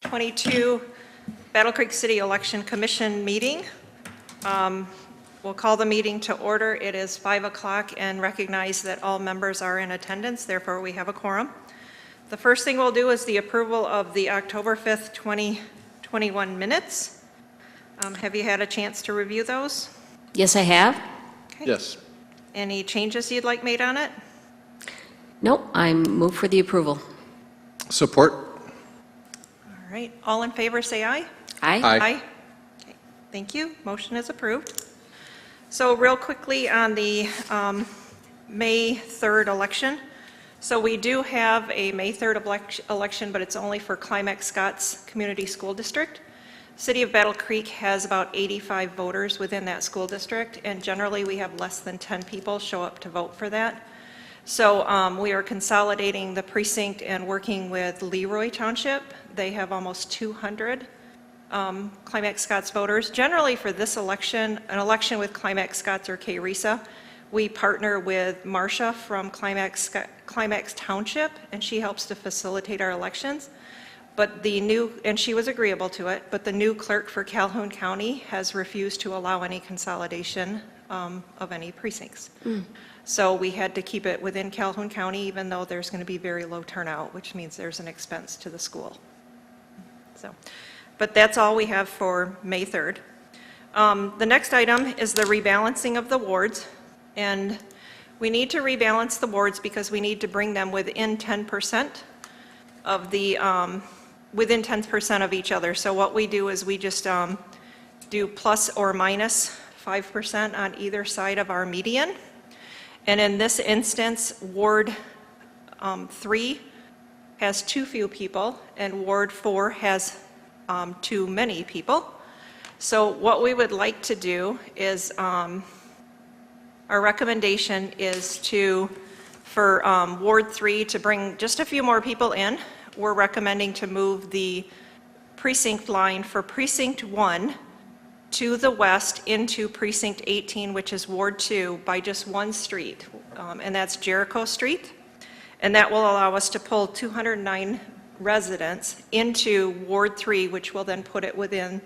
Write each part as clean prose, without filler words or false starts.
2022 Battle Creek City Election Commission meeting. We'll call the meeting to order. It is 5 o'clock and recognize that all members are in attendance, therefore we have a quorum. The first thing we'll do is the approval of the October 5th, 2021 minutes. Have you had a chance to review those? Yes, I have. Okay. Yes. Any changes you'd like made on it? Nope, I move for the approval. Support. All right, all in favor say aye. Aye. Aye. Okay, thank you. Motion is approved. So real quickly on the May 3rd election. So we do have a May 3rd election, but it's only for Climax Scott's Community School District. City of Battle Creek has about 85 voters within that school district, and generally we have less than 10 people show up to vote for that. So we are consolidating the precinct and working with Leroy Township. They have almost 200 Climax Scott's voters. Generally for this election, an election with Climax Scott's or KRESA, we partner with Marcia from Climax Township, and she helps to facilitate our elections. But and she was agreeable to it, but the new clerk for Calhoun County has refused to allow any consolidation of any precincts. So we had to keep it within Calhoun County, even though there's going to be very low turnout, which means there's an expense to the school. So, but that's all we have for May 3rd. The next item is the rebalancing of the wards, and we need to rebalance the wards because we need to bring them within 10% of the within 10% of each other. So what we do is we just do plus or minus 5% on either side of our median. And in this instance, Ward 3 has too few people, and Ward 4 has too many people. So what we would like to do is, our recommendation is for Ward 3 to bring just a few more people in. We're recommending to move the precinct line for Precinct 1 to the west into Precinct 18, which is Ward 2, by just one street, and that's Jericho Street. And that will allow us to pull 209 residents into Ward 3, which will then put it within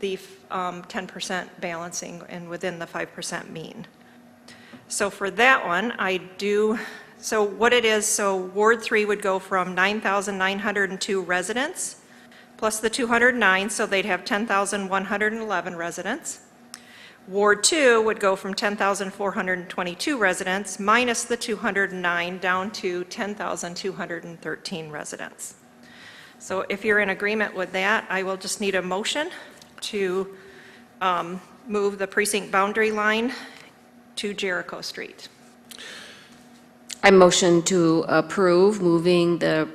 the 10% balancing and within the 5% mean. So for that one, so what it is, so Ward 3 would go from 9,902 residents plus the 209, so they'd have 10,111 residents. Ward 2 would go from 10,422 residents minus the 209 down to 10,213 residents. So if you're in agreement with that, I will just need a motion to move the precinct boundary line to Jericho Street. I motion to approve moving the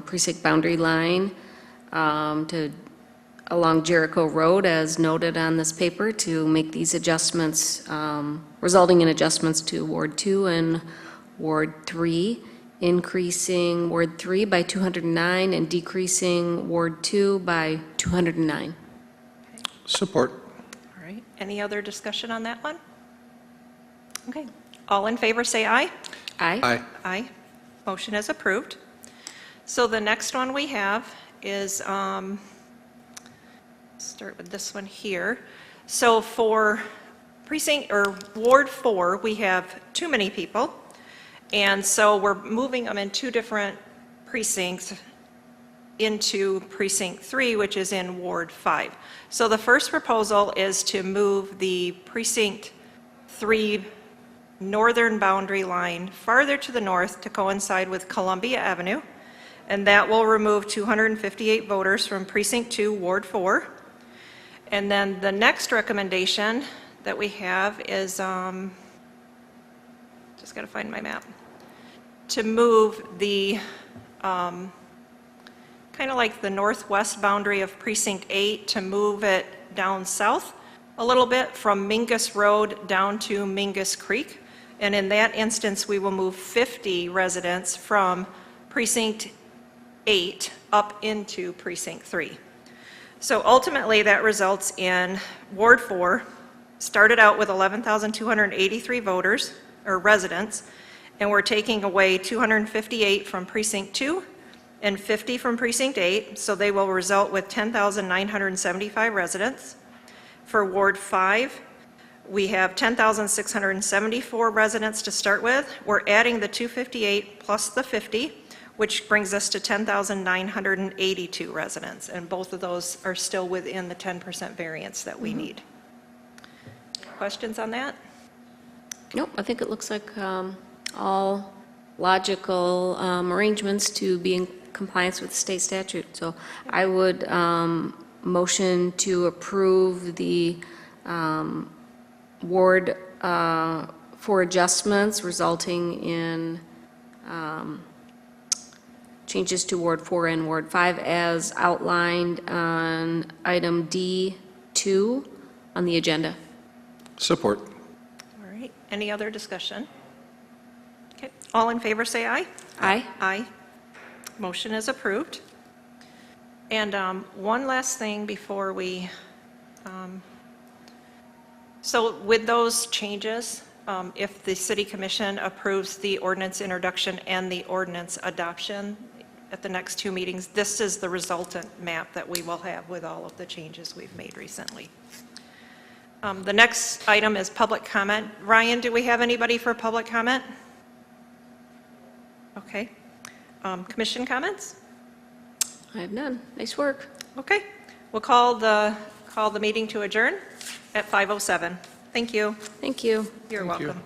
precinct boundary line along Jericho Road as noted on this paper to make these adjustments, resulting in adjustments to Ward 2 and Ward 3, increasing Ward 3 by 209 and decreasing Ward 2 by 209. Support. All right, any other discussion on that one? Okay, all in favor say aye. Aye. Aye. Aye. Motion is approved. So the next one we have is, start with this one here. So for precinct or Ward 4, we have too many people. And so we're moving them in two different precincts into Precinct 3, which is in Ward 5. So the first proposal is to move the Precinct 3 northern boundary line farther to the north to coincide with Columbia Avenue, and that will remove 258 voters from Precinct 2, Ward 4. And then the next recommendation that we have is, just got to find my map, to move the, kind of like the northwest boundary of Precinct 8, to move it down south a little bit from Mingus Road down to Mingus Creek. And in that instance, we will move 50 residents from Precinct 8 up into Precinct 3. So ultimately, that results in Ward 4 started out with 11,283 voters, or residents, and we're taking away 258 from Precinct 2 and 50 from Precinct 8, so they will result with 10,975 residents. For Ward 5, we have 10,674 residents to start with. We're adding the 258 plus the 50, which brings us to 10,982 residents, and both of those are still within the 10% variance that we need. Questions on that? Nope, I think it looks like all logical arrangements to be in compliance with state statute. So I would motion to approve the ward for adjustments resulting in changes to Ward 4 and Ward 5 as outlined on item D2 on the agenda. Support. All right, any other discussion? Okay, all in favor say aye. Aye. Aye. Motion is approved. And one last thing before we, so with those changes, if the city commission approves the ordinance introduction and the ordinance adoption at the next 2 meetings, this is the resultant map that we will have with all of the changes we've made recently. The next item is public comment. Ryan, do we have anybody for public comment? Okay. Commission comments? I have none. Nice work. Okay. We'll call the meeting to adjourn at 5:07. Thank you. Thank you. You're Thank you. welcome.